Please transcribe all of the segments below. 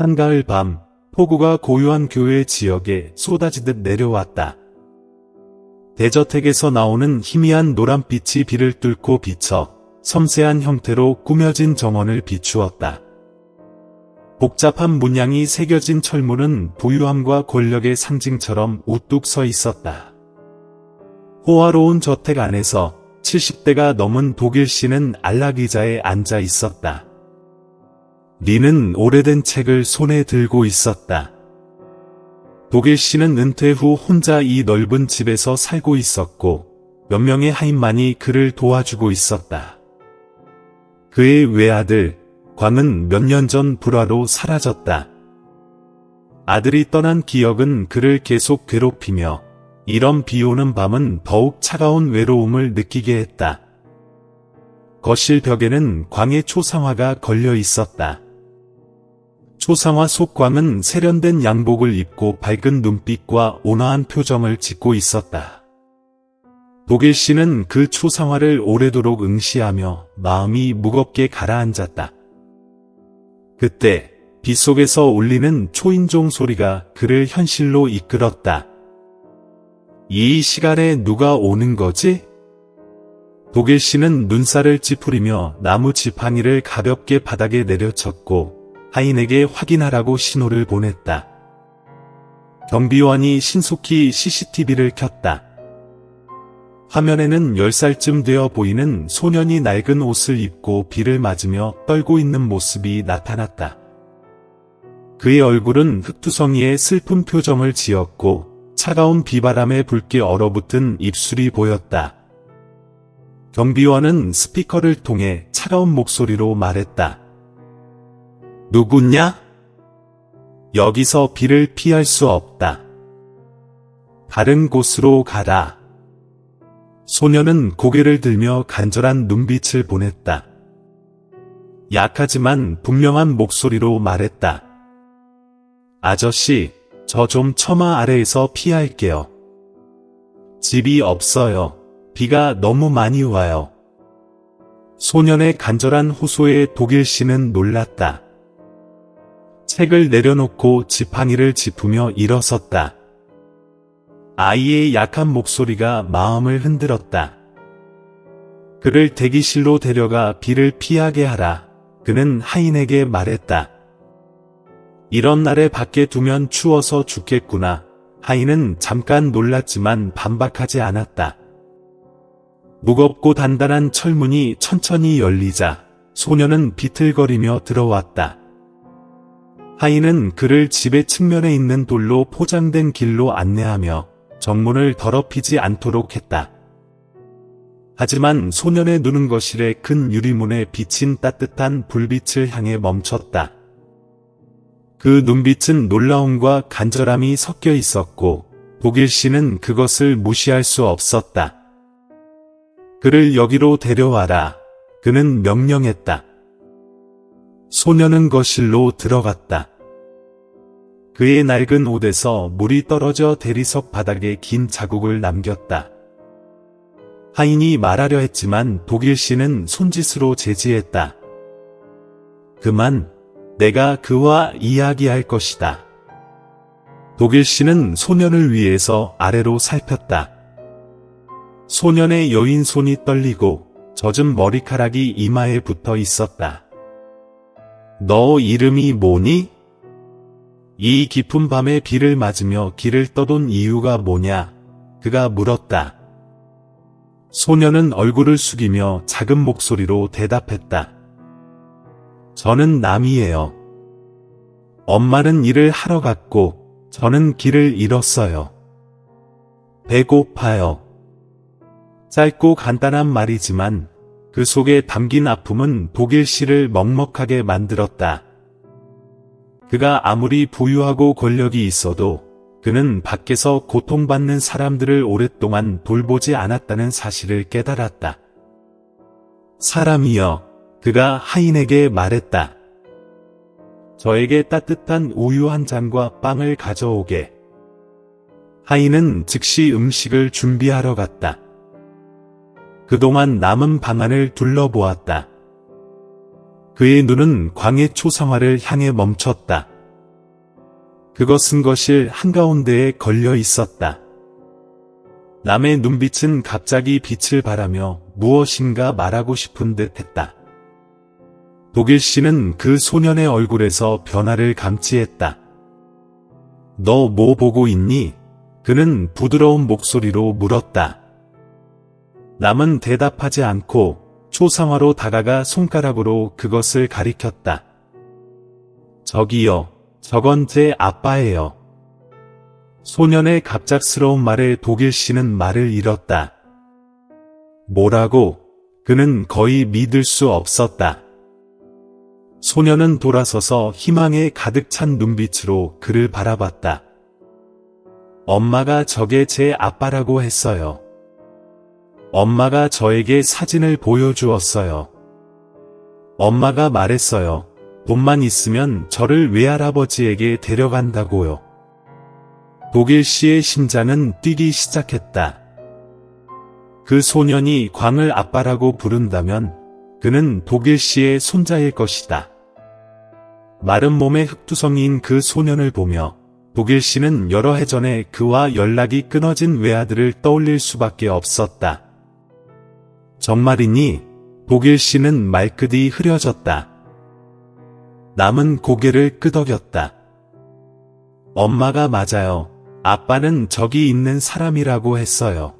한가을 밤, 폭우가 고요한 교회 지역에 쏟아지듯 내려왔다. 대저택에서 나오는 희미한 노란빛이 비를 뚫고 비쳐 섬세한 형태로 꾸며진 정원을 비추었다. 복잡한 문양이 새겨진 철문은 부유함과 권력의 상징처럼 우뚝 서 있었다. 호화로운 저택 안에서 70대가 넘은 독일 씨는 안락의자에 앉아 있었다. 리는 오래된 책을 손에 들고 있었다. 독일 씨는 은퇴 후 혼자 이 넓은 집에서 살고 있었고 몇 명의 하인만이 그를 도와주고 있었다. 그의 외아들 광은 몇 년 전 불화로 사라졌다. 아들이 떠난 기억은 그를 계속 괴롭히며 이런 비 오는 밤은 더욱 차가운 외로움을 느끼게 했다. 거실 벽에는 광의 초상화가 걸려 있었다. 초상화 속 광은 세련된 양복을 입고 밝은 눈빛과 온화한 표정을 짓고 있었다. 독일 씨는 그 초상화를 오래도록 응시하며 마음이 무겁게 가라앉았다. 그때 빗속에서 울리는 초인종 소리가 그를 현실로 이끌었다. 이 시간에 누가 오는 거지? 독일 씨는 눈살을 찌푸리며 나무 지팡이를 가볍게 바닥에 내려쳤고 하인에게 확인하라고 신호를 보냈다. 경비원이 신속히 CCTV를 켰다. 화면에는 10살쯤 되어 보이는 소년이 낡은 옷을 입고 비를 맞으며 떨고 있는 모습이 나타났다. 그의 얼굴은 흙투성이에 슬픈 표정을 지었고 차가운 비바람에 붉게 얼어붙은 입술이 보였다. 경비원은 스피커를 통해 차가운 목소리로 말했다. 누구냐? 여기서 비를 피할 수 없다. 다른 곳으로 가라. 소녀는 고개를 들며 간절한 눈빛을 보냈다. 약하지만 분명한 목소리로 말했다. 아저씨, 저 좀 처마 아래에서 피할게요. 집이 없어요. 비가 너무 많이 와요. 소년의 간절한 호소에 독일 씨는 놀랐다. 책을 내려놓고 지팡이를 짚으며 일어섰다. 아이의 약한 목소리가 마음을 흔들었다. 그를 대기실로 데려가 비를 피하게 하라. 그는 하인에게 말했다. 이런 날에 밖에 두면 추워서 죽겠구나. 하인은 잠깐 놀랐지만 반박하지 않았다. 무겁고 단단한 철문이 천천히 열리자 소녀는 비틀거리며 들어왔다. 하인은 그를 집의 측면에 있는 돌로 포장된 길로 안내하며 정문을 더럽히지 않도록 했다. 하지만 소년의 눈은 거실의 큰 유리문에 비친 따뜻한 불빛을 향해 멈췄다. 그 눈빛은 놀라움과 간절함이 섞여 있었고 독일 씨는 그것을 무시할 수 없었다. 그를 여기로 데려와라. 그는 명령했다. 소년은 거실로 들어갔다. 그의 낡은 옷에서 물이 떨어져 대리석 바닥에 긴 자국을 남겼다. 하인이 말하려 했지만 독일 씨는 손짓으로 제지했다. 그만, 내가 그와 이야기할 것이다. 독일 씨는 소년을 위해서 아래로 살폈다. 소년의 여인 손이 떨리고 젖은 머리카락이 이마에 붙어 있었다. 너 이름이 뭐니? 이 깊은 밤에 비를 맞으며 길을 떠돈 이유가 뭐냐? 그가 물었다. 소년은 얼굴을 숙이며 작은 목소리로 대답했다. 저는 남이에요. 엄마는 일을 하러 갔고 저는 길을 잃었어요. 배고파요. 짧고 간단한 말이지만 그 속에 담긴 아픔은 독일 씨를 먹먹하게 만들었다. 그가 아무리 부유하고 권력이 있어도 그는 밖에서 고통받는 사람들을 오랫동안 돌보지 않았다는 사실을 깨달았다. 사람이여, 그가 하인에게 말했다. 저에게 따뜻한 우유 한 잔과 빵을 가져오게. 하인은 즉시 음식을 준비하러 갔다. 그동안 남은 방안을 둘러보았다. 그의 눈은 광의 초상화를 향해 멈췄다. 그것은 거실 한가운데에 걸려 있었다. 남의 눈빛은 갑자기 빛을 발하며 무엇인가 말하고 싶은 듯 했다. 독일 씨는 그 소년의 얼굴에서 변화를 감지했다. 너 뭐 보고 있니? 그는 부드러운 목소리로 물었다. 남은 대답하지 않고 초상화로 다가가 손가락으로 그것을 가리켰다. 저기요, 저건 제 아빠예요. 소년의 갑작스러운 말에 독일 씨는 말을 잃었다. 뭐라고? 그는 거의 믿을 수 없었다. 소년은 돌아서서 희망에 가득 찬 눈빛으로 그를 바라봤다. 엄마가 저게 제 아빠라고 했어요. 엄마가 저에게 사진을 보여주었어요. 엄마가 말했어요. 돈만 있으면 저를 외할아버지에게 데려간다고요. 독일 씨의 심장은 뛰기 시작했다. 그 소년이 광을 아빠라고 부른다면 그는 독일 씨의 손자일 것이다. 마른 몸의 흑투성이인 그 소년을 보며 독일 씨는 여러 해 전에 그와 연락이 끊어진 외아들을 떠올릴 수밖에 없었다. 정말이니? 독일 씨는 말끝이 흐려졌다. 남은 고개를 끄덕였다. 엄마가 맞아요. 아빠는 저기 있는 사람이라고 했어요.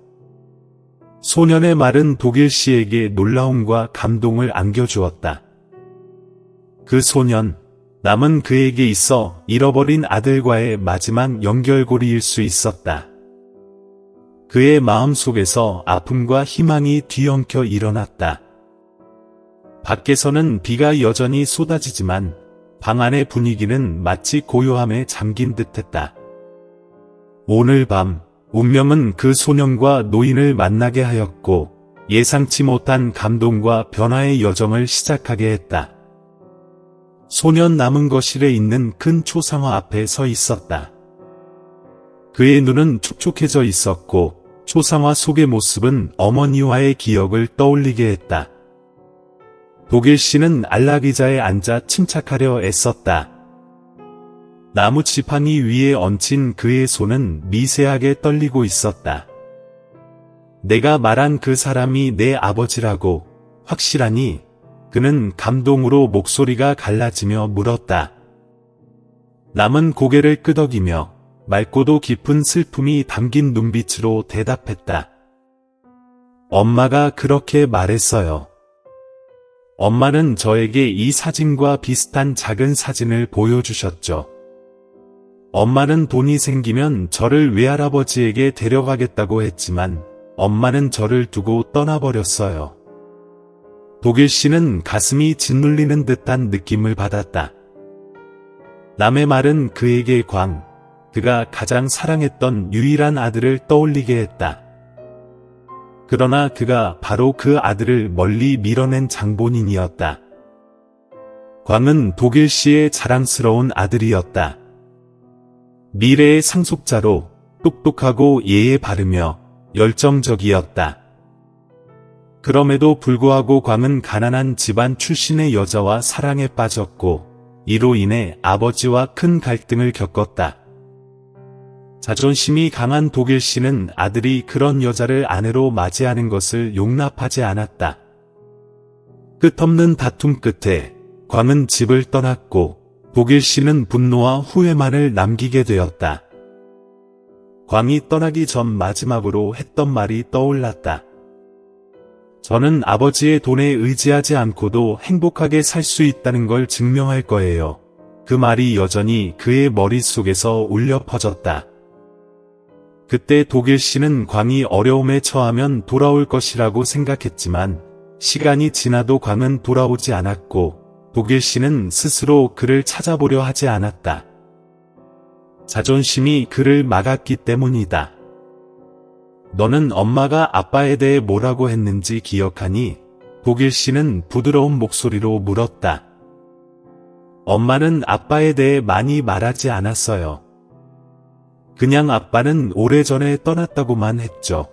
소년의 말은 독일 씨에게 놀라움과 감동을 안겨주었다. 그 소년, 남은 그에게 있어 잃어버린 아들과의 마지막 연결고리일 수 있었다. 그의 마음속에서 아픔과 희망이 뒤엉켜 일어났다. 밖에서는 비가 여전히 쏟아지지만 방 안의 분위기는 마치 고요함에 잠긴 듯했다. 오늘 밤 운명은 그 소년과 노인을 만나게 하였고 예상치 못한 감동과 변화의 여정을 시작하게 했다. 소년 남은 거실에 있는 큰 초상화 앞에 서 있었다. 그의 눈은 촉촉해져 있었고 초상화 속의 모습은 어머니와의 기억을 떠올리게 했다. 독일 씨는 안락의자에 앉아 침착하려 애썼다. 나무 지팡이 위에 얹힌 그의 손은 미세하게 떨리고 있었다. 내가 말한 그 사람이 내 아버지라고 확실하니? 그는 감동으로 목소리가 갈라지며 물었다. 남은 고개를 끄덕이며 맑고도 깊은 슬픔이 담긴 눈빛으로 대답했다. 엄마가 그렇게 말했어요. 엄마는 저에게 이 사진과 비슷한 작은 사진을 보여주셨죠. 엄마는 돈이 생기면 저를 외할아버지에게 데려가겠다고 했지만 엄마는 저를 두고 떠나버렸어요. 독일 씨는 가슴이 짓눌리는 듯한 느낌을 받았다. 남의 말은 그에게 그가 가장 사랑했던 유일한 아들을 떠올리게 했다. 그러나 그가 바로 그 아들을 멀리 밀어낸 장본인이었다. 광은 독일 씨의 자랑스러운 아들이었다. 미래의 상속자로 똑똑하고 예에 바르며 열정적이었다. 그럼에도 불구하고 광은 가난한 집안 출신의 여자와 사랑에 빠졌고 이로 인해 아버지와 큰 갈등을 겪었다. 자존심이 강한 독일 씨는 아들이 그런 여자를 아내로 맞이하는 것을 용납하지 않았다. 끝없는 다툼 끝에 광은 집을 떠났고 독일 씨는 분노와 후회만을 남기게 되었다. 광이 떠나기 전 마지막으로 했던 말이 떠올랐다. 저는 아버지의 돈에 의지하지 않고도 행복하게 살 수 있다는 걸 증명할 거예요. 그 말이 여전히 그의 머릿속에서 울려 퍼졌다. 그때 독일 씨는 광이 어려움에 처하면 돌아올 것이라고 생각했지만 시간이 지나도 광은 돌아오지 않았고 독일 씨는 스스로 그를 찾아보려 하지 않았다. 자존심이 그를 막았기 때문이다. 너는 엄마가 아빠에 대해 뭐라고 했는지 기억하니? 독일 씨는 부드러운 목소리로 물었다. 엄마는 아빠에 대해 많이 말하지 않았어요. 그냥 아빠는 오래전에 떠났다고만 했죠.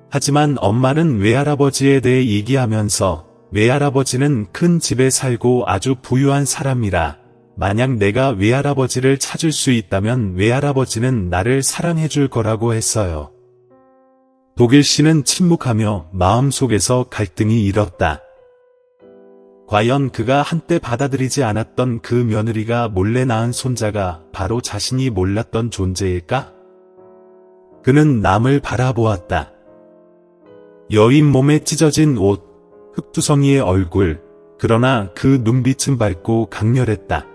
하지만 엄마는 외할아버지에 대해 얘기하면서 외할아버지는 큰 집에 살고 아주 부유한 사람이라 만약 내가 외할아버지를 찾을 수 있다면 외할아버지는 나를 사랑해줄 거라고 했어요. 독일 씨는 침묵하며 마음속에서 갈등이 일었다. 과연 그가 한때 받아들이지 않았던 그 며느리가 몰래 낳은 손자가 바로 자신이 몰랐던 존재일까? 그는 남을 바라보았다. 여인 몸에 찢어진 옷, 흑투성이의 얼굴, 그러나 그 눈빛은 밝고 강렬했다.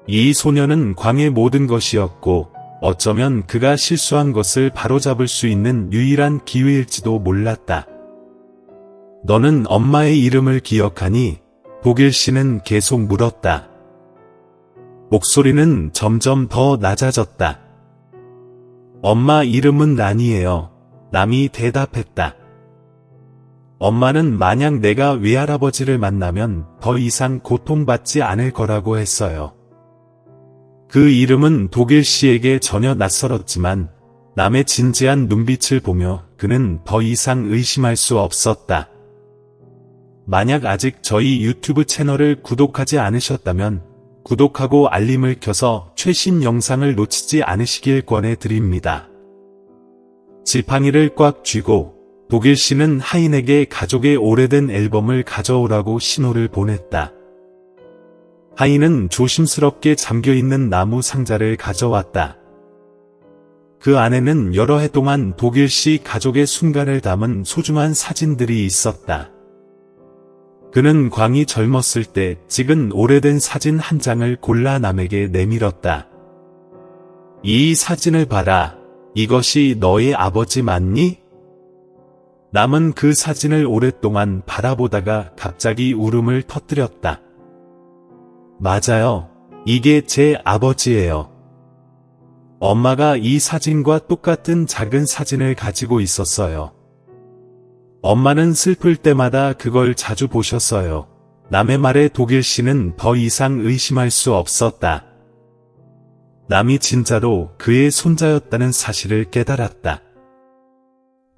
이 소녀는 광의 모든 것이었고 어쩌면 그가 실수한 것을 바로잡을 수 있는 유일한 기회일지도 몰랐다. 너는 엄마의 이름을 기억하니? 독일 씨는 계속 물었다. 목소리는 점점 더 낮아졌다. 엄마 이름은 란이에요. 남이 대답했다. 엄마는 만약 내가 외할아버지를 만나면 더 이상 고통받지 않을 거라고 했어요. 그 이름은 독일 씨에게 전혀 낯설었지만 남의 진지한 눈빛을 보며 그는 더 이상 의심할 수 없었다. 만약 아직 저희 유튜브 채널을 구독하지 않으셨다면 구독하고 알림을 켜서 최신 영상을 놓치지 않으시길 권해드립니다. 지팡이를 꽉 쥐고 독일 씨는 하인에게 가족의 오래된 앨범을 가져오라고 신호를 보냈다. 하인은 조심스럽게 잠겨있는 나무 상자를 가져왔다. 그 안에는 여러 해 동안 독일 씨 가족의 순간을 담은 소중한 사진들이 있었다. 그는 광이 젊었을 때 찍은 오래된 사진 한 장을 골라 남에게 내밀었다. 이 사진을 봐라. 이것이 너의 아버지 맞니? 남은 그 사진을 오랫동안 바라보다가 갑자기 울음을 터뜨렸다. 맞아요. 이게 제 아버지예요. 엄마가 이 사진과 똑같은 작은 사진을 가지고 있었어요. 엄마는 슬플 때마다 그걸 자주 보셨어요. 남의 말에 독일 씨는 더 이상 의심할 수 없었다. 남이 진짜로 그의 손자였다는 사실을 깨달았다.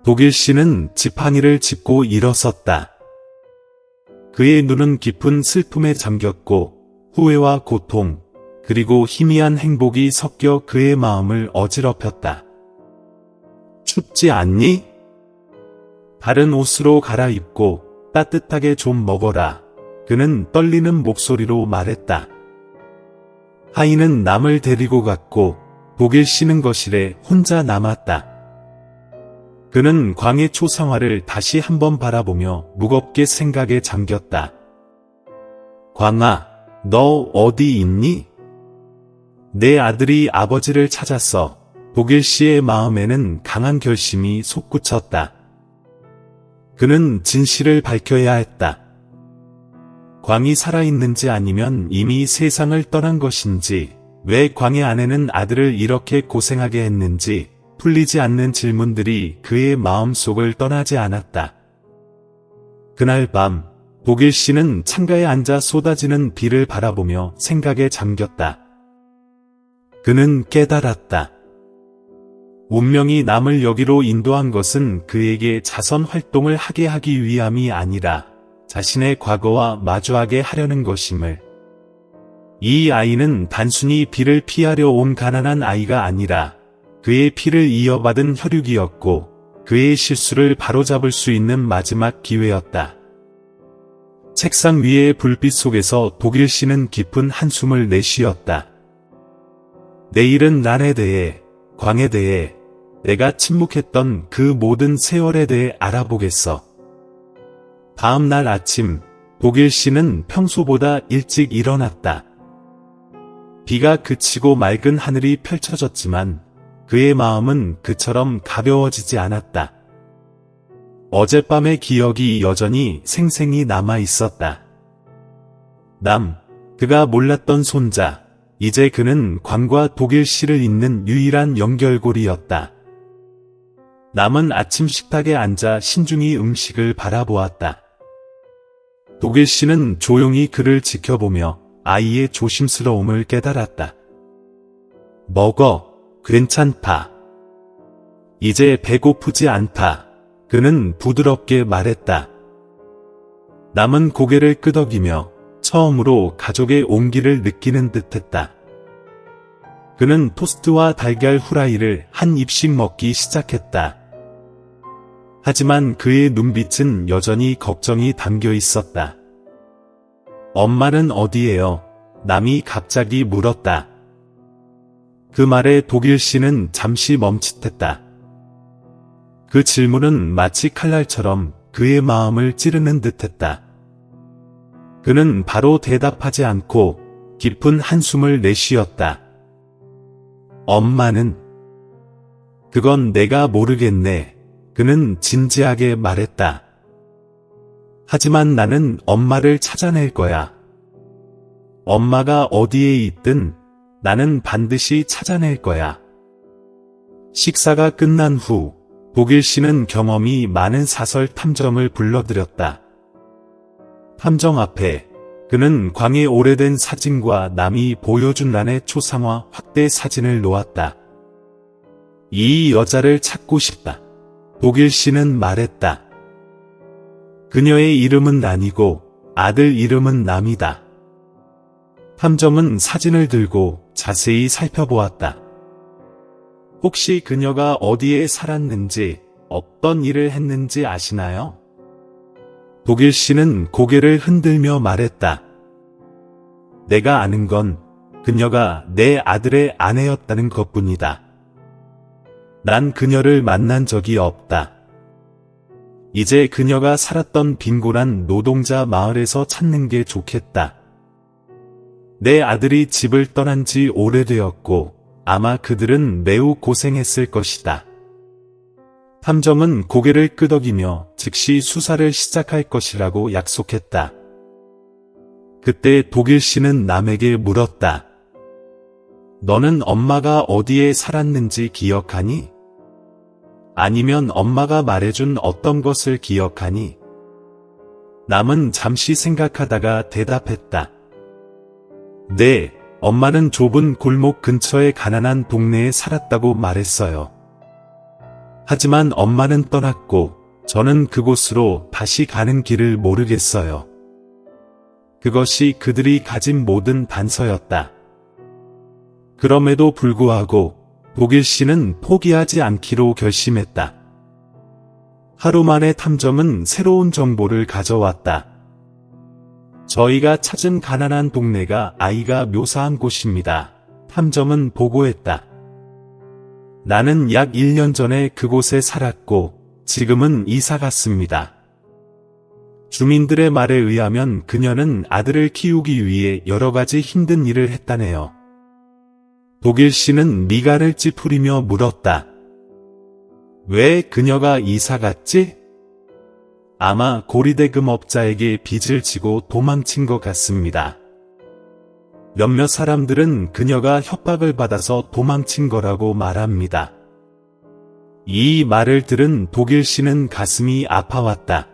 독일 씨는 지팡이를 짚고 일어섰다. 그의 눈은 깊은 슬픔에 잠겼고 후회와 고통, 그리고 희미한 행복이 섞여 그의 마음을 어지럽혔다. 춥지 않니? 다른 옷으로 갈아입고 따뜻하게 좀 먹어라. 그는 떨리는 목소리로 말했다. 하인은 남을 데리고 갔고 독일 씨는 거실에 혼자 남았다. 그는 광의 초상화를 다시 한번 바라보며 무겁게 생각에 잠겼다. 광아, 너 어디 있니? 내 아들이 아버지를 찾았어. 독일 씨의 마음에는 강한 결심이 솟구쳤다. 그는 진실을 밝혀야 했다. 광이 살아있는지 아니면 이미 세상을 떠난 것인지, 왜 광의 아내는 아들을 이렇게 고생하게 했는지 풀리지 않는 질문들이 그의 마음속을 떠나지 않았다. 그날 밤 독일 씨는 창가에 앉아 쏟아지는 비를 바라보며 생각에 잠겼다. 그는 깨달았다. 운명이 남을 여기로 인도한 것은 그에게 자선 활동을 하게 하기 위함이 아니라 자신의 과거와 마주하게 하려는 것임을. 이 아이는 단순히 비를 피하려 온 가난한 아이가 아니라 그의 피를 이어받은 혈육이었고 그의 실수를 바로잡을 수 있는 마지막 기회였다. 책상 위의 불빛 속에서 독일 씨는 깊은 한숨을 내쉬었다. 내일은 란에 대해, 광에 대해, 내가 침묵했던 그 모든 세월에 대해 알아보겠어. 다음 날 아침, 독일 씨는 평소보다 일찍 일어났다. 비가 그치고 맑은 하늘이 펼쳐졌지만 그의 마음은 그처럼 가벼워지지 않았다. 어젯밤의 기억이 여전히 생생히 남아 있었다. 그가 몰랐던 손자, 이제 그는 광과 독일 씨를 잇는 유일한 연결고리였다. 남은 아침 식탁에 앉아 신중히 음식을 바라보았다. 독일 씨는 조용히 그를 지켜보며 아이의 조심스러움을 깨달았다. 먹어, 괜찮다. 이제 배고프지 않다. 그는 부드럽게 말했다. 남은 고개를 끄덕이며 처음으로 가족의 온기를 느끼는 듯했다. 그는 토스트와 달걀 후라이를 한 입씩 먹기 시작했다. 하지만 그의 눈빛은 여전히 걱정이 담겨 있었다. 엄마는 어디에요? 남이 갑자기 물었다. 그 말에 독일 씨는 잠시 멈칫했다. 그 질문은 마치 칼날처럼 그의 마음을 찌르는 듯했다. 그는 바로 대답하지 않고 깊은 한숨을 내쉬었다. 엄마는? 그건 내가 모르겠네. 그는 진지하게 말했다. 하지만 나는 엄마를 찾아낼 거야. 엄마가 어디에 있든 나는 반드시 찾아낼 거야. 식사가 끝난 후 독일 씨는 경험이 많은 사설 탐정을 불러들였다. 탐정 앞에 그는 광의 오래된 사진과 남이 보여준 란의 초상화 확대 사진을 놓았다. 이 여자를 찾고 싶다. 독일 씨는 말했다. 그녀의 이름은 란이고 아들 이름은 남이다. 탐정은 사진을 들고 자세히 살펴보았다. 혹시 그녀가 어디에 살았는지, 어떤 일을 했는지 아시나요? 독일 씨는 고개를 흔들며 말했다. 내가 아는 건 그녀가 내 아들의 아내였다는 것뿐이다. 난 그녀를 만난 적이 없다. 이제 그녀가 살았던 빈곤한 노동자 마을에서 찾는 게 좋겠다. 내 아들이 집을 떠난 지 오래되었고 아마 그들은 매우 고생했을 것이다. 탐정은 고개를 끄덕이며 즉시 수사를 시작할 것이라고 약속했다. 그때 독일 씨는 남에게 물었다. 너는 엄마가 어디에 살았는지 기억하니? 아니면 엄마가 말해준 어떤 것을 기억하니? 남은 잠시 생각하다가 대답했다. 네, 엄마는 좁은 골목 근처의 가난한 동네에 살았다고 말했어요. 하지만 엄마는 떠났고 저는 그곳으로 다시 가는 길을 모르겠어요. 그것이 그들이 가진 모든 단서였다. 그럼에도 불구하고 독일 씨는 포기하지 않기로 결심했다. 하루 만에 탐정은 새로운 정보를 가져왔다. 저희가 찾은 가난한 동네가 아이가 묘사한 곳입니다. 탐정은 보고했다. 나는 약 1년 전에 그곳에 살았고 지금은 이사 갔습니다. 주민들의 말에 의하면 그녀는 아들을 키우기 위해 여러 가지 힘든 일을 했다네요. 독일 씨는 미간을 찌푸리며 물었다. 왜 그녀가 이사 갔지? 아마 고리대금업자에게 빚을 지고 도망친 것 같습니다. 몇몇 사람들은 그녀가 협박을 받아서 도망친 거라고 말합니다. 이 말을 들은 독일 씨는 가슴이 아파왔다.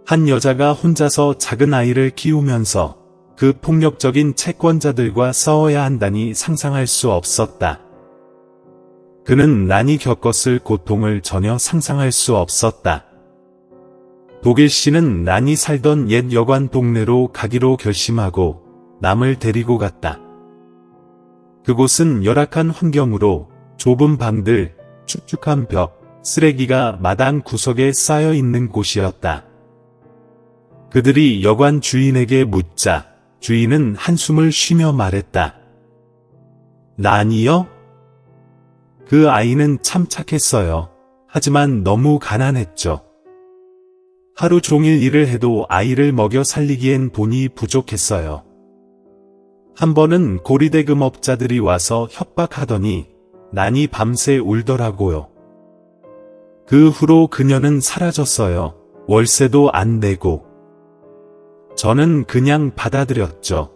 한 여자가 혼자서 작은 아이를 키우면서 그 폭력적인 채권자들과 싸워야 한다니 상상할 수 없었다. 그는 란이 겪었을 고통을 전혀 상상할 수 없었다. 독일 씨는 란이 살던 옛 여관 동네로 가기로 결심하고 남을 데리고 갔다. 그곳은 열악한 환경으로 좁은 방들, 축축한 벽, 쓰레기가 마당 구석에 쌓여 있는 곳이었다. 그들이 여관 주인에게 묻자 주인은 한숨을 쉬며 말했다. 란이요? 그 아이는 참 착했어요. 하지만 너무 가난했죠. 하루 종일 일을 해도 아이를 먹여 살리기엔 돈이 부족했어요. 한 번은 고리대금업자들이 와서 협박하더니 란이 밤새 울더라고요. 그 후로 그녀는 사라졌어요. 월세도 안 내고. 저는 그냥 받아들였죠.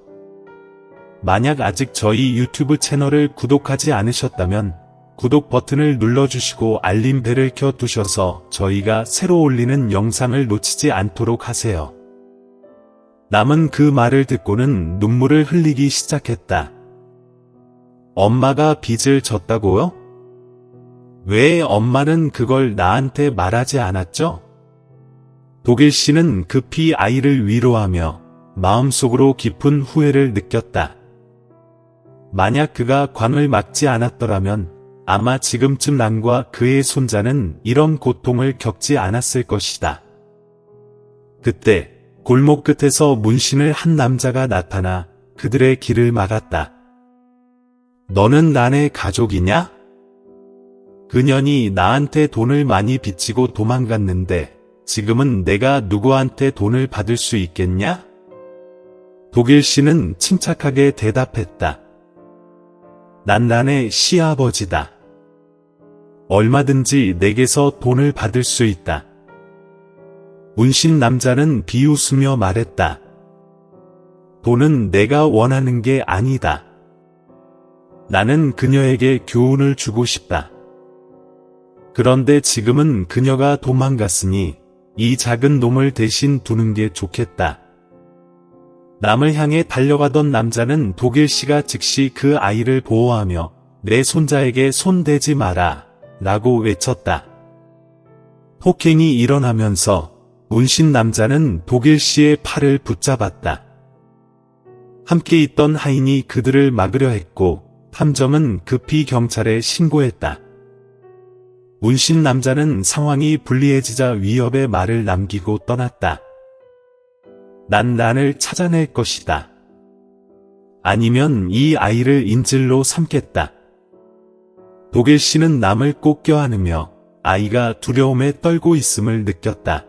만약 아직 저희 유튜브 채널을 구독하지 않으셨다면 구독 버튼을 눌러주시고 알림벨을 켜두셔서 저희가 새로 올리는 영상을 놓치지 않도록 하세요. 남은 그 말을 듣고는 눈물을 흘리기 시작했다. 엄마가 빚을 졌다고요? 왜 엄마는 그걸 나한테 말하지 않았죠? 독일 씨는 급히 아이를 위로하며 마음속으로 깊은 후회를 느꼈다. 만약 그가 광을 막지 않았더라면 아마 지금쯤 난과 그의 손자는 이런 고통을 겪지 않았을 것이다. 그때 골목 끝에서 문신을 한 남자가 나타나 그들의 길을 막았다. 너는 난의 가족이냐? 그년이 나한테 돈을 많이 빚지고 도망갔는데 지금은 내가 누구한테 돈을 받을 수 있겠냐? 독일 씨는 침착하게 대답했다. 난 난의 시아버지다. 얼마든지 내게서 돈을 받을 수 있다. 문신 남자는 비웃으며 말했다. 돈은 내가 원하는 게 아니다. 나는 그녀에게 교훈을 주고 싶다. 그런데 지금은 그녀가 도망갔으니 이 작은 놈을 대신 두는 게 좋겠다. 남을 향해 달려가던 남자는 독일 씨가 즉시 그 아이를 보호하며 내 손자에게 손대지 마라 라고 외쳤다. 폭행이 일어나면서 문신 남자는 독일 씨의 팔을 붙잡았다. 함께 있던 하인이 그들을 막으려 했고 탐정은 급히 경찰에 신고했다. 문신 남자는 상황이 불리해지자 위협의 말을 남기고 떠났다. 난 난을 찾아낼 것이다. 아니면 이 아이를 인질로 삼겠다. 독일 씨는 남을 꼭 껴안으며 아이가 두려움에 떨고 있음을 느꼈다.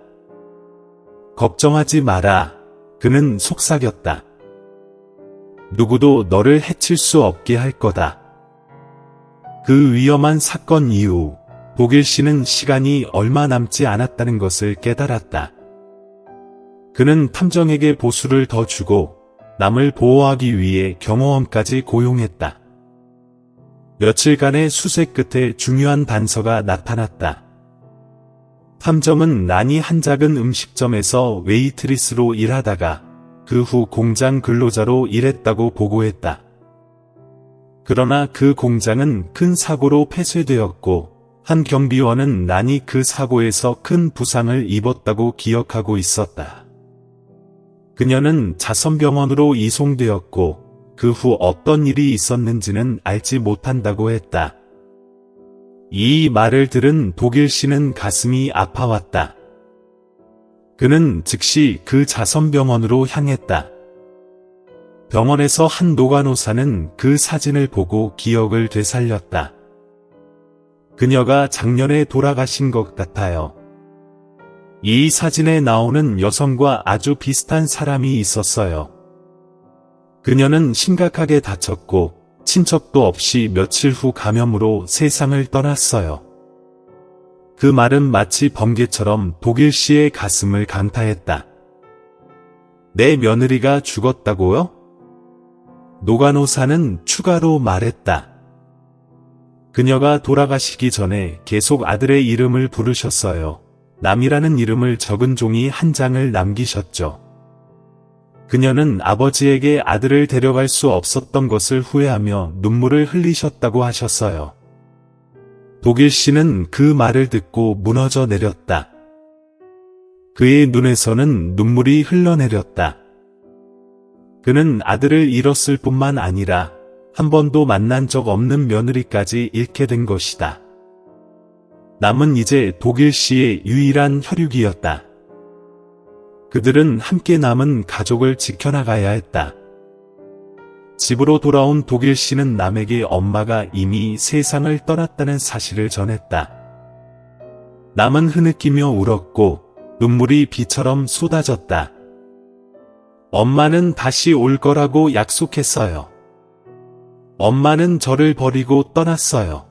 걱정하지 마라. 그는 속삭였다. 누구도 너를 해칠 수 없게 할 거다. 그 위험한 사건 이후 독일 씨는 시간이 얼마 남지 않았다는 것을 깨달았다. 그는 탐정에게 보수를 더 주고 남을 보호하기 위해 경호원까지 고용했다. 며칠간의 수색 끝에 중요한 단서가 나타났다. 탐정은 난이 한 작은 음식점에서 웨이트리스로 일하다가 그 후 공장 근로자로 일했다고 보고했다. 그러나 그 공장은 큰 사고로 폐쇄되었고 한 경비원은 난이 그 사고에서 큰 부상을 입었다고 기억하고 있었다. 그녀는 자선병원으로 이송되었고 그 후 어떤 일이 있었는지는 알지 못한다고 했다. 이 말을 들은 독일 씨는 가슴이 아파왔다. 그는 즉시 그 자선병원으로 향했다. 병원에서 한 노간호사는 그 사진을 보고 기억을 되살렸다. 그녀가 작년에 돌아가신 것 같아요. 이 사진에 나오는 여성과 아주 비슷한 사람이 있었어요. 그녀는 심각하게 다쳤고 친척도 없이 며칠 후 감염으로 세상을 떠났어요. 그 말은 마치 번개처럼 독일 씨의 가슴을 강타했다. 내 며느리가 죽었다고요? 노간호사는 추가로 말했다. 그녀가 돌아가시기 전에 계속 아들의 이름을 부르셨어요. 남이라는 이름을 적은 종이 한 장을 남기셨죠. 그녀는 아버지에게 아들을 데려갈 수 없었던 것을 후회하며 눈물을 흘리셨다고 하셨어요. 독일 씨는 그 말을 듣고 무너져 내렸다. 그의 눈에서는 눈물이 흘러내렸다. 그는 아들을 잃었을 뿐만 아니라 한 번도 만난 적 없는 며느리까지 잃게 된 것이다. 남은 이제 독일 씨의 유일한 혈육이었다. 그들은 함께 남은 가족을 지켜나가야 했다. 집으로 돌아온 독일 씨는 남에게 엄마가 이미 세상을 떠났다는 사실을 전했다. 남은 흐느끼며 울었고 눈물이 비처럼 쏟아졌다. 엄마는 다시 올 거라고 약속했어요. 엄마는 저를 버리고 떠났어요.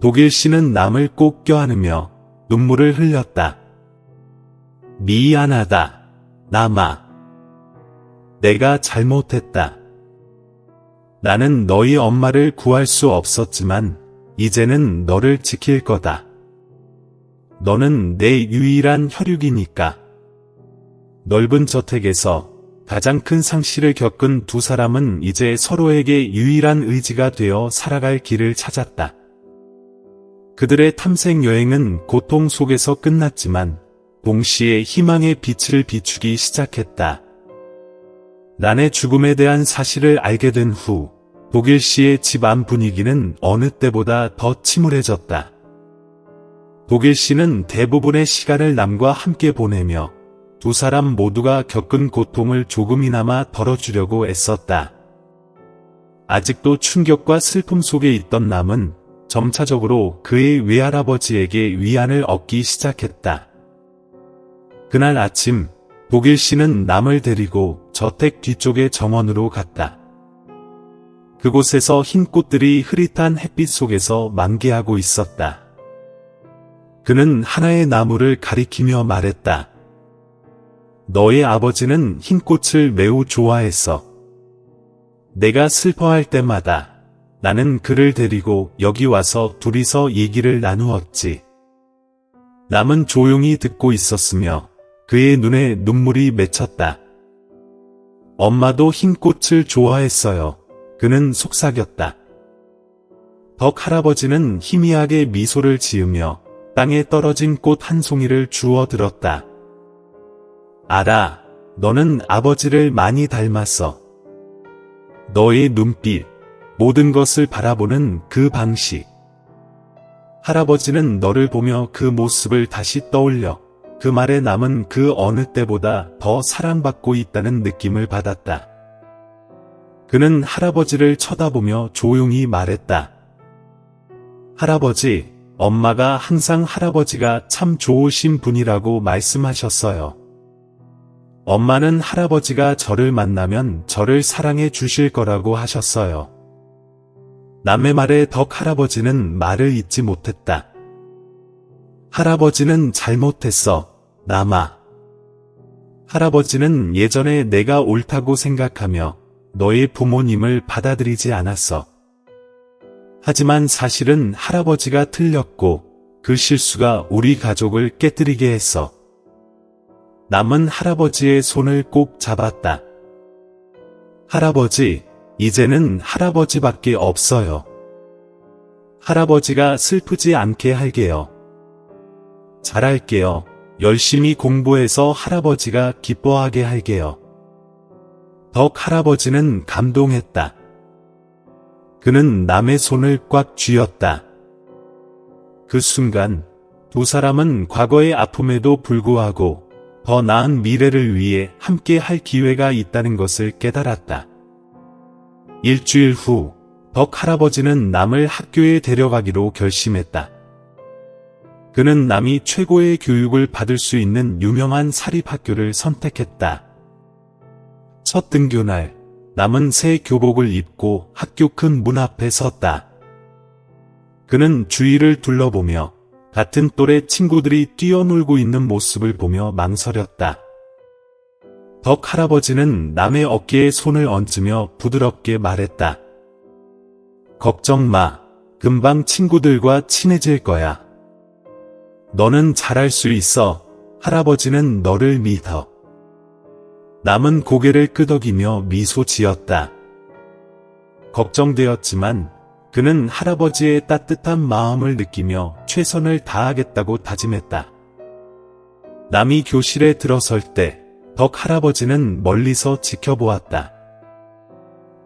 독일 씨는 남을 꼭 껴안으며 눈물을 흘렸다. 미안하다, 남아. 내가 잘못했다. 나는 너희 엄마를 구할 수 없었지만 이제는 너를 지킬 거다. 너는 내 유일한 혈육이니까. 넓은 저택에서 가장 큰 상실을 겪은 두 사람은 이제 서로에게 유일한 의지가 되어 살아갈 길을 찾았다. 그들의 탐색 여행은 고통 속에서 끝났지만 동시에 희망의 빛을 비추기 시작했다. 난의 죽음에 대한 사실을 알게 된 후 독일 씨의 집안 분위기는 어느 때보다 더 침울해졌다. 독일 씨는 대부분의 시간을 남과 함께 보내며 두 사람 모두가 겪은 고통을 조금이나마 덜어주려고 애썼다. 아직도 충격과 슬픔 속에 있던 남은 점차적으로 그의 외할아버지에게 위안을 얻기 시작했다. 그날 아침 독일 씨는 남을 데리고 저택 뒤쪽의 정원으로 갔다. 그곳에서 흰 꽃들이 흐릿한 햇빛 속에서 만개하고 있었다. 그는 하나의 나무를 가리키며 말했다. 너의 아버지는 흰 꽃을 매우 좋아했어. 내가 슬퍼할 때마다 나는 그를 데리고 여기 와서 둘이서 얘기를 나누었지. 남은 조용히 듣고 있었으며 그의 눈에 눈물이 맺혔다. 엄마도 흰 꽃을 좋아했어요. 그는 속삭였다. 덕 할아버지는 희미하게 미소를 지으며 땅에 떨어진 꽃 한 송이를 주워 들었다. 알아, 너는 아버지를 많이 닮았어. 너의 눈빛, 모든 것을 바라보는 그 방식. 할아버지는 너를 보며 그 모습을 다시 떠올려 그 말에 남은 그 어느 때보다 더 사랑받고 있다는 느낌을 받았다. 그는 할아버지를 쳐다보며 조용히 말했다. 할아버지, 엄마가 항상 할아버지가 참 좋으신 분이라고 말씀하셨어요. 엄마는 할아버지가 저를 만나면 저를 사랑해 주실 거라고 하셨어요. 남의 말에 덕 할아버지는 말을 잇지 못했다. 할아버지는 잘못했어, 남아. 할아버지는 예전에 내가 옳다고 생각하며 너의 부모님을 받아들이지 않았어. 하지만 사실은 할아버지가 틀렸고 그 실수가 우리 가족을 깨뜨리게 했어. 남은 할아버지의 손을 꼭 잡았다. 할아버지, 이제는 할아버지밖에 없어요. 할아버지가 슬프지 않게 할게요. 잘할게요. 열심히 공부해서 할아버지가 기뻐하게 할게요. 덕 할아버지는 감동했다. 그는 남의 손을 꽉 쥐었다. 그 순간 두 사람은 과거의 아픔에도 불구하고 더 나은 미래를 위해 함께 할 기회가 있다는 것을 깨달았다. 일주일 후, 덕 할아버지는 남을 학교에 데려가기로 결심했다. 그는 남이 최고의 교육을 받을 수 있는 유명한 사립학교를 선택했다. 첫 등교날, 남은 새 교복을 입고 학교 큰 문 앞에 섰다. 그는 주위를 둘러보며 같은 또래 친구들이 뛰어놀고 있는 모습을 보며 망설였다. 덕 할아버지는 남의 어깨에 손을 얹으며 부드럽게 말했다. 걱정 마. 금방 친구들과 친해질 거야. 너는 잘할 수 있어. 할아버지는 너를 믿어. 남은 고개를 끄덕이며 미소 지었다. 걱정되었지만 그는 할아버지의 따뜻한 마음을 느끼며 최선을 다하겠다고 다짐했다. 남이 교실에 들어설 때 덕 할아버지는 멀리서 지켜보았다.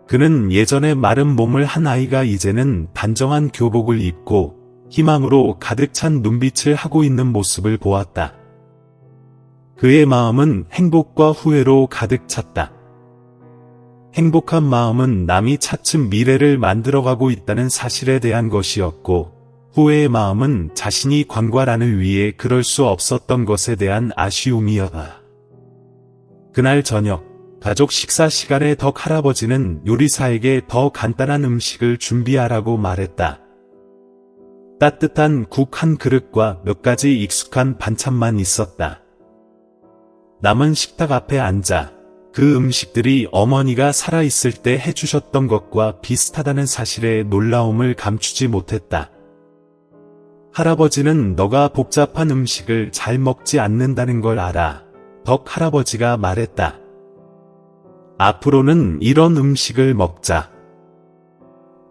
그는 예전에 마른 몸을 한 아이가 이제는 단정한 교복을 입고 희망으로 가득 찬 눈빛을 하고 있는 모습을 보았다. 그의 마음은 행복과 후회로 가득 찼다. 행복한 마음은 남이 차츰 미래를 만들어가고 있다는 사실에 대한 것이었고, 후회의 마음은 자신이 관과란을 위해 그럴 수 없었던 것에 대한 아쉬움이었다. 그날 저녁, 가족 식사 시간에 덕 할아버지는 요리사에게 더 간단한 음식을 준비하라고 말했다. 따뜻한 국 한 그릇과 몇 가지 익숙한 반찬만 있었다. 남은 식탁 앞에 앉아 그 음식들이 어머니가 살아있을 때 해주셨던 것과 비슷하다는 사실에 놀라움을 감추지 못했다. 할아버지는 너가 복잡한 음식을 잘 먹지 않는다는 걸 알아. 덕 할아버지가 말했다. 앞으로는 이런 음식을 먹자.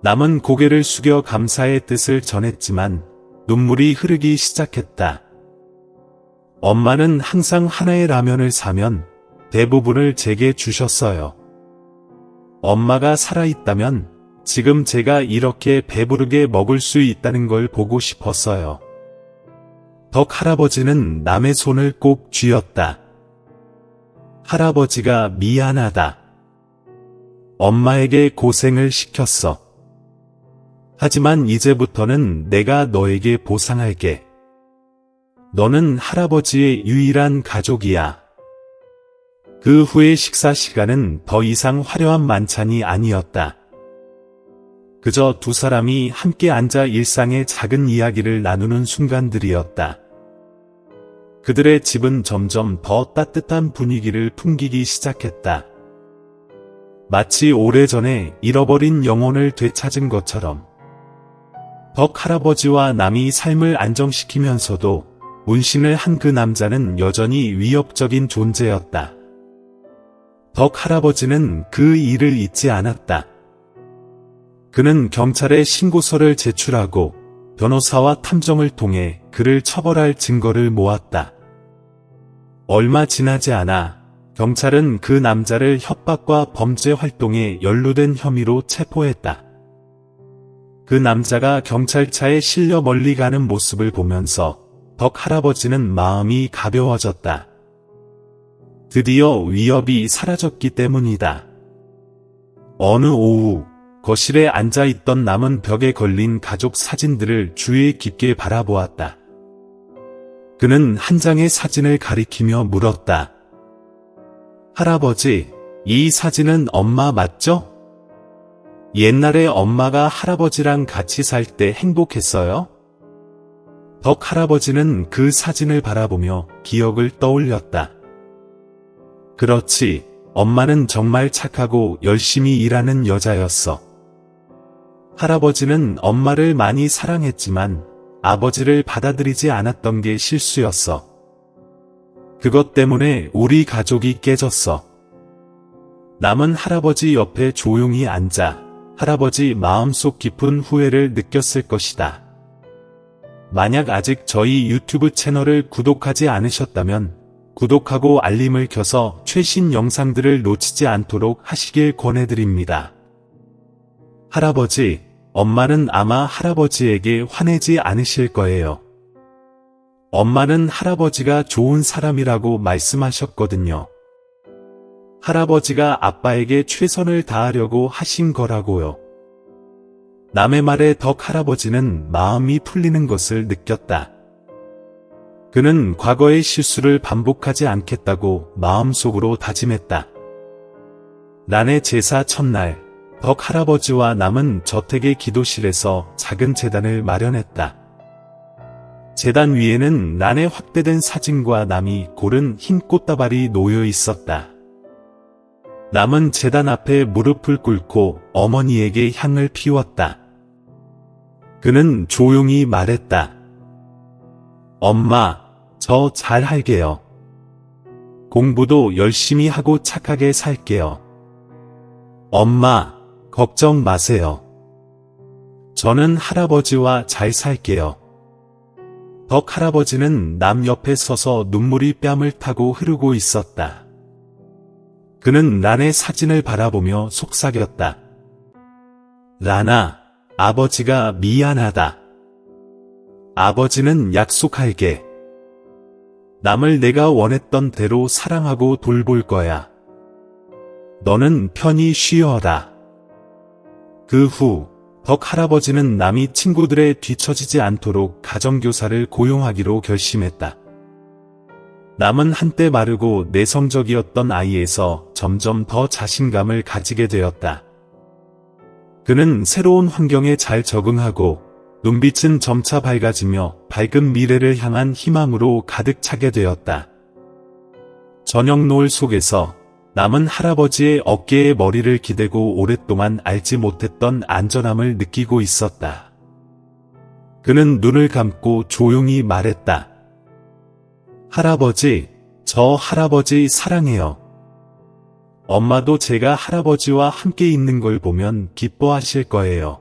남은 고개를 숙여 감사의 뜻을 전했지만 눈물이 흐르기 시작했다. 엄마는 항상 하나의 라면을 사면 대부분을 제게 주셨어요. 엄마가 살아있다면 지금 제가 이렇게 배부르게 먹을 수 있다는 걸 보고 싶었어요. 덕 할아버지는 남의 손을 꼭 쥐었다. 할아버지가 미안하다. 엄마에게 고생을 시켰어. 하지만 이제부터는 내가 너에게 보상할게. 너는 할아버지의 유일한 가족이야. 그 후의 식사 시간은 더 이상 화려한 만찬이 아니었다. 그저 두 사람이 함께 앉아 일상의 작은 이야기를 나누는 순간들이었다. 그들의 집은 점점 더 따뜻한 분위기를 풍기기 시작했다. 마치 오래전에 잃어버린 영혼을 되찾은 것처럼. 덕 할아버지와 남이 삶을 안정시키면서도 문신을 한 그 남자는 여전히 위협적인 존재였다. 덕 할아버지는 그 일을 잊지 않았다. 그는 경찰에 신고서를 제출하고 변호사와 탐정을 통해 그를 처벌할 증거를 모았다. 얼마 지나지 않아 경찰은 그 남자를 협박과 범죄 활동에 연루된 혐의로 체포했다. 그 남자가 경찰차에 실려 멀리 가는 모습을 보면서 덕 할아버지는 마음이 가벼워졌다. 드디어 위협이 사라졌기 때문이다. 어느 오후 거실에 앉아있던 남은 벽에 걸린 가족 사진들을 주의 깊게 바라보았다. 그는 한 장의 사진을 가리키며 물었다. 할아버지, 이 사진은 엄마 맞죠? 옛날에 엄마가 할아버지랑 같이 살 때 행복했어요? 덕 할아버지는 그 사진을 바라보며 기억을 떠올렸다. 그렇지, 엄마는 정말 착하고 열심히 일하는 여자였어. 할아버지는 엄마를 많이 사랑했지만 아버지를 받아들이지 않았던 게 실수였어. 그것 때문에 우리 가족이 깨졌어. 남은 할아버지 옆에 조용히 앉아 할아버지 마음속 깊은 후회를 느꼈을 것이다. 만약 아직 저희 유튜브 채널을 구독하지 않으셨다면 구독하고 알림을 켜서 최신 영상들을 놓치지 않도록 하시길 권해드립니다. 할아버지, 엄마는 아마 할아버지에게 화내지 않으실 거예요. 엄마는 할아버지가 좋은 사람이라고 말씀하셨거든요. 할아버지가 아빠에게 최선을 다하려고 하신 거라고요. 남의 말에 덕 할아버지는 마음이 풀리는 것을 느꼈다. 그는 과거의 실수를 반복하지 않겠다고 마음속으로 다짐했다. 난의 제사 첫날, 덕 할아버지와 남은 저택의 기도실에서 작은 제단을 마련했다. 제단 위에는 난의 확대된 사진과 남이 고른 흰 꽃다발이 놓여 있었다. 남은 제단 앞에 무릎을 꿇고 어머니에게 향을 피웠다. 그는 조용히 말했다. 엄마, 저 잘할게요. 공부도 열심히 하고 착하게 살게요. 엄마, 걱정 마세요. 저는 할아버지와 잘 살게요. 덕 할아버지는 남 옆에 서서 눈물이 뺨을 타고 흐르고 있었다. 그는 란의 사진을 바라보며 속삭였다. 란아, 아버지가 미안하다. 아버지는 약속할게. 남을 내가 원했던 대로 사랑하고 돌볼 거야. 너는 편히 쉬어라. 그 후, 덕 할아버지는 남이 친구들에 뒤처지지 않도록 가정교사를 고용하기로 결심했다. 남은 한때 마르고 내성적이었던 아이에서 점점 더 자신감을 가지게 되었다. 그는 새로운 환경에 잘 적응하고 눈빛은 점차 밝아지며 밝은 미래를 향한 희망으로 가득 차게 되었다. 저녁 노을 속에서 남은 할아버지의 어깨에 머리를 기대고 오랫동안 알지 못했던 안전함을 느끼고 있었다. 그는 눈을 감고 조용히 말했다. 할아버지, 저 할아버지 사랑해요. 엄마도 제가 할아버지와 함께 있는 걸 보면 기뻐하실 거예요.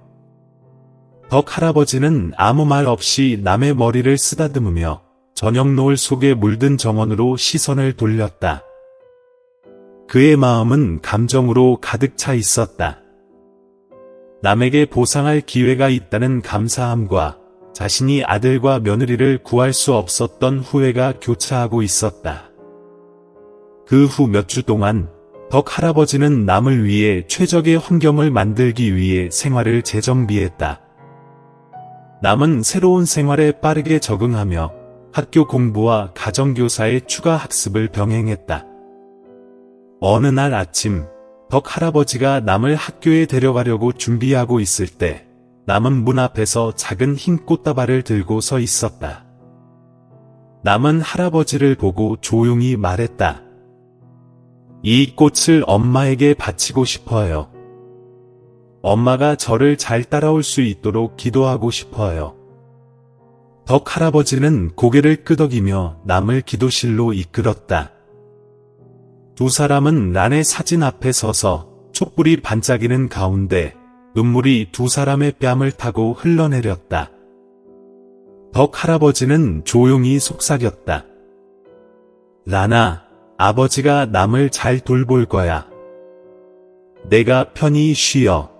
덕 할아버지는 아무 말 없이 남의 머리를 쓰다듬으며 저녁 노을 속에 물든 정원으로 시선을 돌렸다. 그의 마음은 감정으로 가득 차 있었다. 남에게 보상할 기회가 있다는 감사함과 자신이 아들과 며느리를 구할 수 없었던 후회가 교차하고 있었다. 그 후 몇 주 동안 덕 할아버지는 남을 위해 최적의 환경을 만들기 위해 생활을 재정비했다. 남은 새로운 생활에 빠르게 적응하며 학교 공부와 가정교사의 추가 학습을 병행했다. 어느 날 아침, 덕 할아버지가 남을 학교에 데려가려고 준비하고 있을 때 남은 문 앞에서 작은 흰 꽃다발을 들고 서 있었다. 남은 할아버지를 보고 조용히 말했다. 이 꽃을 엄마에게 바치고 싶어요. 엄마가 저를 잘 따라올 수 있도록 기도하고 싶어요. 덕 할아버지는 고개를 끄덕이며 남을 기도실로 이끌었다. 두 사람은 란의 사진 앞에 서서 촛불이 반짝이는 가운데 눈물이 두 사람의 뺨을 타고 흘러내렸다. 덕 할아버지는 조용히 속삭였다. 란아, 아버지가 남을 잘 돌볼 거야. 내가 편히 쉬어.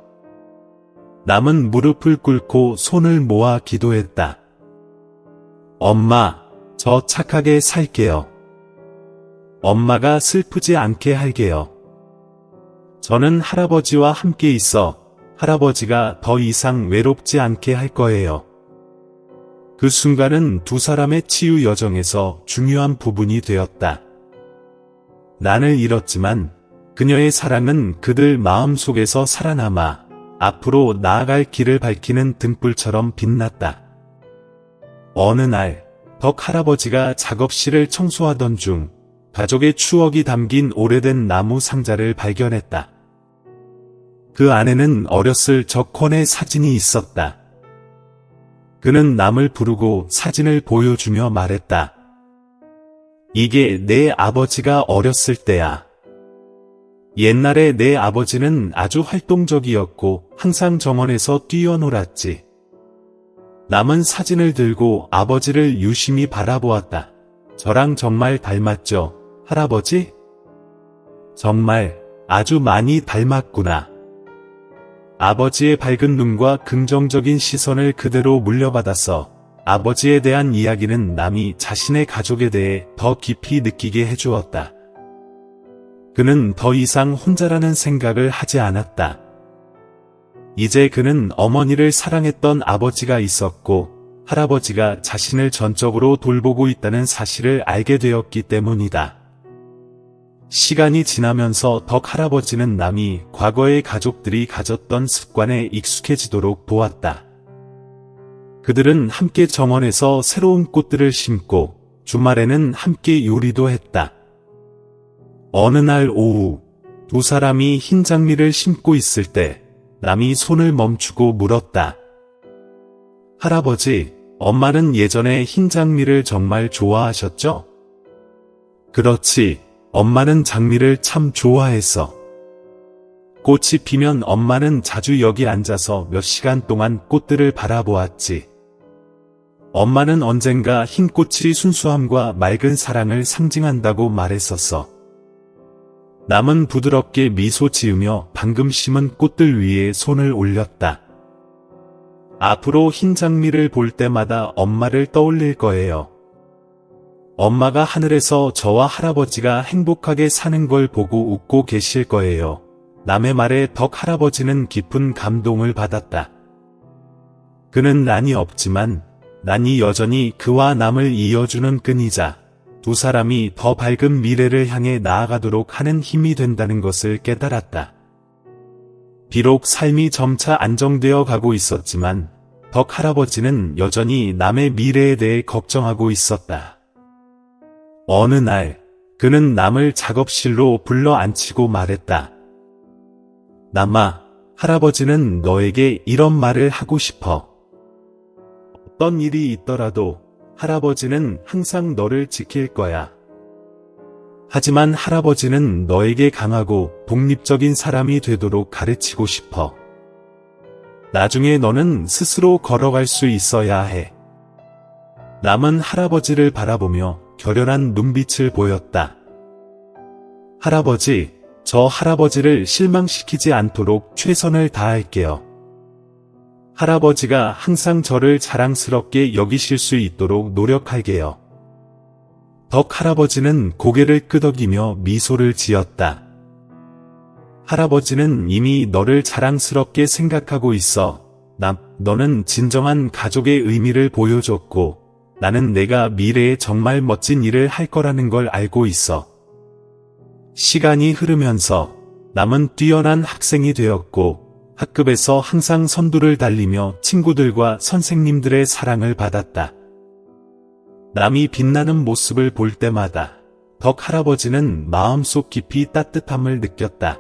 남은 무릎을 꿇고 손을 모아 기도했다. 엄마, 저 착하게 살게요. 엄마가 슬프지 않게 할게요. 저는 할아버지와 함께 있어 할아버지가 더 이상 외롭지 않게 할 거예요. 그 순간은 두 사람의 치유 여정에서 중요한 부분이 되었다. 난을 잃었지만 그녀의 사랑은 그들 마음속에서 살아남아 앞으로 나아갈 길을 밝히는 등불처럼 빛났다. 어느 날, 덕 할아버지가 작업실을 청소하던 중 가족의 추억이 담긴 오래된 나무 상자를 발견했다. 그 안에는 어렸을 적 콘의 사진이 있었다. 그는 남을 부르고 사진을 보여주며 말했다. 이게 내 아버지가 어렸을 때야. 옛날에 내 아버지는 아주 활동적이었고 항상 정원에서 뛰어놀았지. 남은 사진을 들고 아버지를 유심히 바라보았다. 저랑 정말 닮았죠, 할아버지? 정말 아주 많이 닮았구나. 아버지의 밝은 눈과 긍정적인 시선을 그대로 물려받아서 아버지에 대한 이야기는 남이 자신의 가족에 대해 더 깊이 느끼게 해주었다. 그는 더 이상 혼자라는 생각을 하지 않았다. 이제 그는 어머니를 사랑했던 아버지가 있었고 할아버지가 자신을 전적으로 돌보고 있다는 사실을 알게 되었기 때문이다. 시간이 지나면서 덕 할아버지는 남이 과거의 가족들이 가졌던 습관에 익숙해지도록 도왔다. 그들은 함께 정원에서 새로운 꽃들을 심고 주말에는 함께 요리도 했다. 어느 날 오후 두 사람이 흰 장미를 심고 있을 때 남이 손을 멈추고 물었다. 할아버지, 엄마는 예전에 흰 장미를 정말 좋아하셨죠? 그렇지, 엄마는 장미를 참 좋아했어. 꽃이 피면 엄마는 자주 여기 앉아서 몇 시간 동안 꽃들을 바라보았지. 엄마는 언젠가 흰 꽃이 순수함과 맑은 사랑을 상징한다고 말했었어. 남은 부드럽게 미소 지으며 방금 심은 꽃들 위에 손을 올렸다. 앞으로 흰 장미를 볼 때마다 엄마를 떠올릴 거예요. 엄마가 하늘에서 저와 할아버지가 행복하게 사는 걸 보고 웃고 계실 거예요. 남의 말에 덕 할아버지는 깊은 감동을 받았다. 그는 난이 없지만 난이 여전히 그와 남을 이어주는 끈이자 두 사람이 더 밝은 미래를 향해 나아가도록 하는 힘이 된다는 것을 깨달았다. 비록 삶이 점차 안정되어 가고 있었지만 덕 할아버지는 여전히 남의 미래에 대해 걱정하고 있었다. 어느 날 그는 남을 작업실로 불러 앉히고 말했다. 남아, 할아버지는 너에게 이런 말을 하고 싶어. 어떤 일이 있더라도 할아버지는 항상 너를 지킬 거야. 하지만 할아버지는 너에게 강하고 독립적인 사람이 되도록 가르치고 싶어. 나중에 너는 스스로 걸어갈 수 있어야 해. 남은 할아버지를 바라보며 결연한 눈빛을 보였다. 할아버지, 저 할아버지를 실망시키지 않도록 최선을 다할게요. 할아버지가 항상 저를 자랑스럽게 여기실 수 있도록 노력할게요. 덕 할아버지는 고개를 끄덕이며 미소를 지었다. 할아버지는 이미 너를 자랑스럽게 생각하고 있어. 너는 진정한 가족의 의미를 보여줬고, 나는 내가 미래에 정말 멋진 일을 할 거라는 걸 알고 있어. 시간이 흐르면서 남은 뛰어난 학생이 되었고, 학급에서 항상 선두를 달리며 친구들과 선생님들의 사랑을 받았다. 남이 빛나는 모습을 볼 때마다 덕 할아버지는 마음속 깊이 따뜻함을 느꼈다.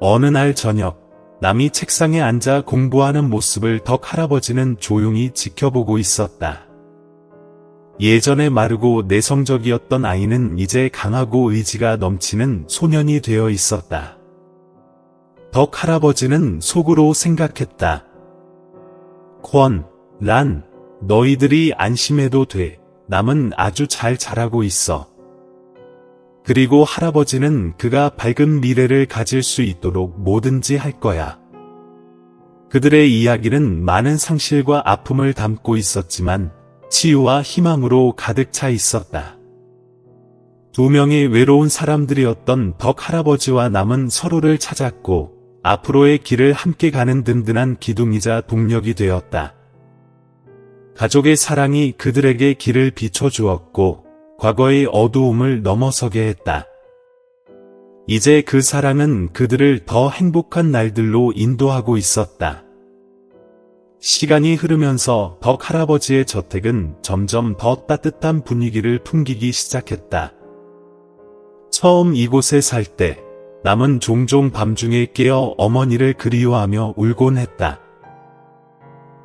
어느 날 저녁, 남이 책상에 앉아 공부하는 모습을 덕 할아버지는 조용히 지켜보고 있었다. 예전에 마르고 내성적이었던 아이는 이제 강하고 의지가 넘치는 소년이 되어 있었다. 덕 할아버지는 속으로 생각했다. 권, 란, 너희들이 안심해도 돼. 남은 아주 잘 자라고 있어. 그리고 할아버지는 그가 밝은 미래를 가질 수 있도록 뭐든지 할 거야. 그들의 이야기는 많은 상실과 아픔을 담고 있었지만 치유와 희망으로 가득 차 있었다. 두 명의 외로운 사람들이었던 덕 할아버지와 남은 서로를 찾았고 앞으로의 길을 함께 가는 든든한 기둥이자 동력이 되었다. 가족의 사랑이 그들에게 길을 비춰주었고 과거의 어두움을 넘어서게 했다. 이제 그 사랑은 그들을 더 행복한 날들로 인도하고 있었다. 시간이 흐르면서 덕 할아버지의 저택은 점점 더 따뜻한 분위기를 풍기기 시작했다. 처음 이곳에 살 때 남은 종종 밤중에 깨어 어머니를 그리워하며 울곤 했다.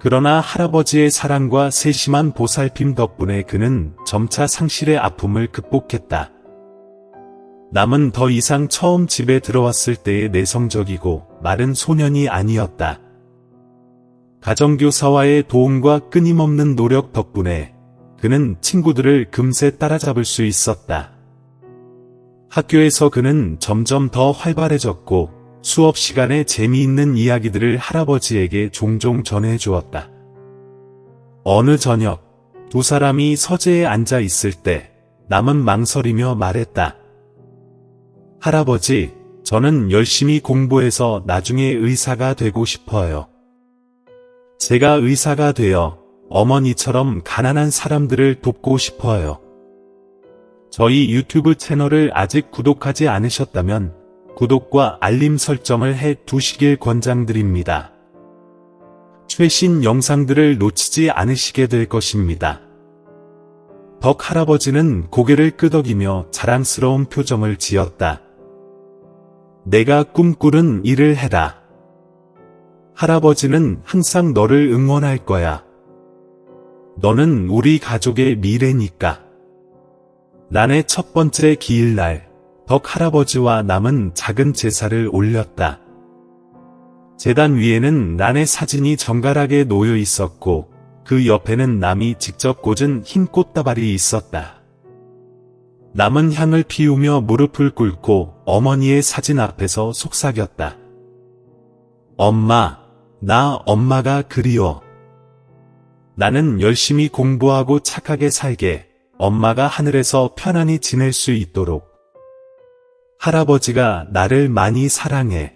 그러나 할아버지의 사랑과 세심한 보살핌 덕분에 그는 점차 상실의 아픔을 극복했다. 남은 더 이상 처음 집에 들어왔을 때의 내성적이고 마른 소년이 아니었다. 가정교사와의 도움과 끊임없는 노력 덕분에 그는 친구들을 금세 따라잡을 수 있었다. 학교에서 그는 점점 더 활발해졌고 수업 시간에 재미있는 이야기들을 할아버지에게 종종 전해주었다. 어느 저녁, 두 사람이 서재에 앉아 있을 때 남은 망설이며 말했다. 할아버지, 저는 열심히 공부해서 나중에 의사가 되고 싶어요. 제가 의사가 되어 어머니처럼 가난한 사람들을 돕고 싶어요. 저희 유튜브 채널을 아직 구독하지 않으셨다면 구독과 알림 설정을 해 두시길 권장드립니다. 최신 영상들을 놓치지 않으시게 될 것입니다. 덕 할아버지는 고개를 끄덕이며 자랑스러운 표정을 지었다. 내가 꿈꾸는 일을 해라. 할아버지는 항상 너를 응원할 거야. 너는 우리 가족의 미래니까. 란의 첫 번째 기일날, 덕 할아버지와 남은 작은 제사를 올렸다. 제단 위에는 란의 사진이 정갈하게 놓여 있었고 그 옆에는 남이 직접 꽂은 흰 꽃다발이 있었다. 남은 향을 피우며 무릎을 꿇고 어머니의 사진 앞에서 속삭였다. 엄마, 나 엄마가 그리워. 나는 열심히 공부하고 착하게 살게. 엄마가 하늘에서 편안히 지낼 수 있도록. 할아버지가 나를 많이 사랑해.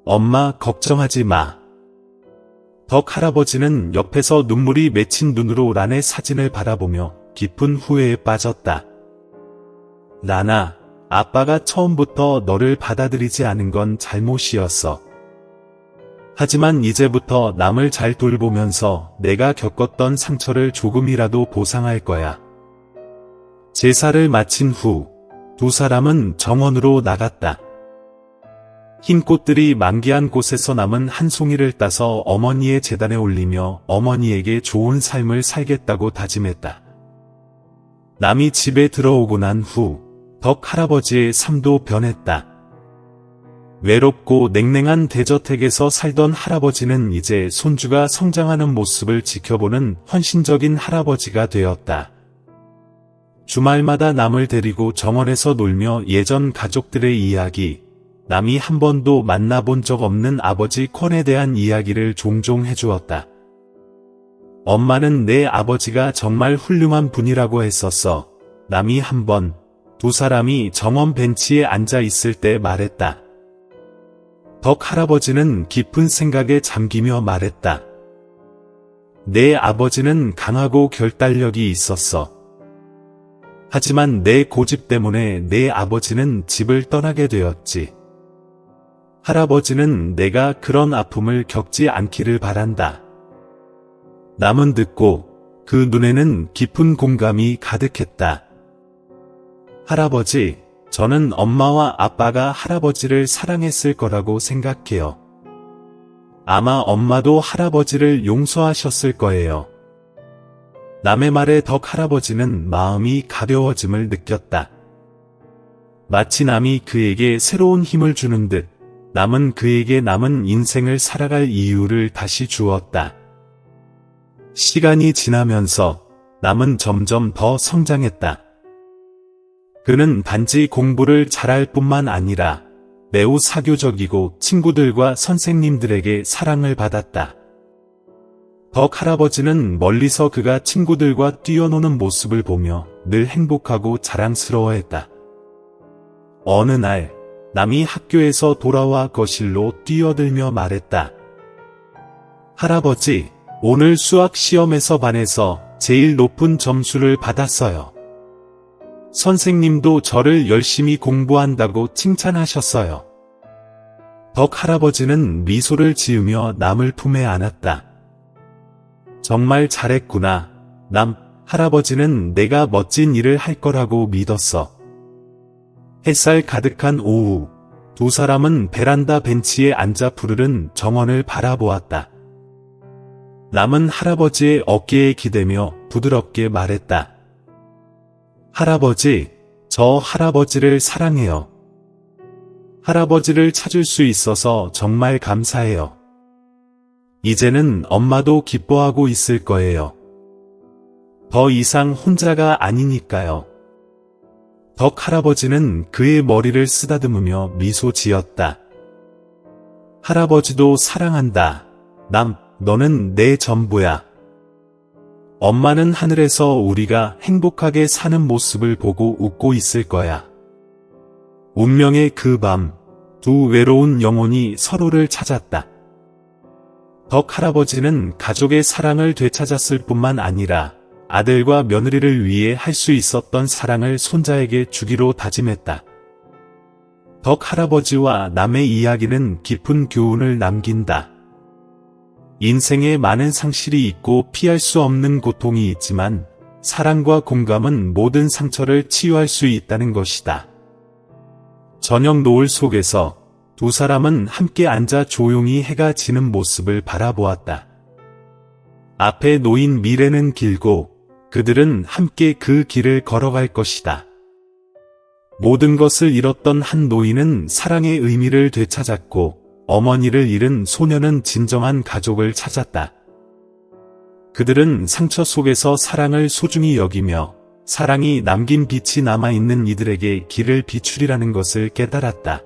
엄마 걱정하지 마. 덕 할아버지는 옆에서 눈물이 맺힌 눈으로 란의 사진을 바라보며 깊은 후회에 빠졌다. 란아, 아빠가 처음부터 너를 받아들이지 않은 건 잘못이었어. 하지만 이제부터 남을 잘 돌보면서 내가 겪었던 상처를 조금이라도 보상할 거야. 제사를 마친 후 두 사람은 정원으로 나갔다. 흰 꽃들이 만개한 곳에서 남은 한 송이를 따서 어머니의 제단에 올리며 어머니에게 좋은 삶을 살겠다고 다짐했다. 남이 집에 들어오고 난 후 덕 할아버지의 삶도 변했다. 외롭고 냉랭한 대저택에서 살던 할아버지는 이제 손주가 성장하는 모습을 지켜보는 헌신적인 할아버지가 되었다. 주말마다 남을 데리고 정원에서 놀며 예전 가족들의 이야기, 남이 한 번도 만나본 적 없는 아버지 콘에 대한 이야기를 종종 해주었다. 엄마는 내 아버지가 정말 훌륭한 분이라고 했었어. 남이 한 번, 두 사람이 정원 벤치에 앉아 있을 때 말했다. 덕 할아버지는 깊은 생각에 잠기며 말했다. 내 아버지는 강하고 결단력이 있었어. 하지만 내 고집 때문에 내 아버지는 집을 떠나게 되었지. 할아버지는 내가 그런 아픔을 겪지 않기를 바란다. 남은 듣고 그 눈에는 깊은 공감이 가득했다. 할아버지, 저는 엄마와 아빠가 할아버지를 사랑했을 거라고 생각해요. 아마 엄마도 할아버지를 용서하셨을 거예요. 남의 말에 덕 할아버지는 마음이 가벼워짐을 느꼈다. 마치 남이 그에게 새로운 힘을 주는 듯 남은 그에게 남은 인생을 살아갈 이유를 다시 주었다. 시간이 지나면서 남은 점점 더 성장했다. 그는 단지 공부를 잘할 뿐만 아니라 매우 사교적이고 친구들과 선생님들에게 사랑을 받았다. 덕 할아버지는 멀리서 그가 친구들과 뛰어노는 모습을 보며 늘 행복하고 자랑스러워했다. 어느 날 남이 학교에서 돌아와 거실로 뛰어들며 말했다. 할아버지, 오늘 수학 시험에서 반에서 제일 높은 점수를 받았어요. 선생님도 저를 열심히 공부한다고 칭찬하셨어요. 덕 할아버지는 미소를 지으며 남을 품에 안았다. 정말 잘했구나. 남, 할아버지는 내가 멋진 일을 할 거라고 믿었어. 햇살 가득한 오후, 두 사람은 베란다 벤치에 앉아 푸르른 정원을 바라보았다. 남은 할아버지의 어깨에 기대며 부드럽게 말했다. 할아버지, 저 할아버지를 사랑해요. 할아버지를 찾을 수 있어서 정말 감사해요. 이제는 엄마도 기뻐하고 있을 거예요. 더 이상 혼자가 아니니까요. 덕 할아버지는 그의 머리를 쓰다듬으며 미소 지었다. 할아버지도 사랑한다. 남, 너는 내 전부야. 엄마는 하늘에서 우리가 행복하게 사는 모습을 보고 웃고 있을 거야. 운명의 그 밤, 두 외로운 영혼이 서로를 찾았다. 덕 할아버지는 가족의 사랑을 되찾았을 뿐만 아니라 아들과 며느리를 위해 할 수 있었던 사랑을 손자에게 주기로 다짐했다. 덕 할아버지와 남의 이야기는 깊은 교훈을 남긴다. 인생에 많은 상실이 있고 피할 수 없는 고통이 있지만 사랑과 공감은 모든 상처를 치유할 수 있다는 것이다. 저녁 노을 속에서 두 사람은 함께 앉아 조용히 해가 지는 모습을 바라보았다. 앞에 놓인 미래는 길고 그들은 함께 그 길을 걸어갈 것이다. 모든 것을 잃었던 한 노인은 사랑의 의미를 되찾았고 어머니를 잃은 소녀는 진정한 가족을 찾았다. 그들은 상처 속에서 사랑을 소중히 여기며 사랑이 남긴 빛이 남아있는 이들에게 길을 비추리라는 것을 깨달았다.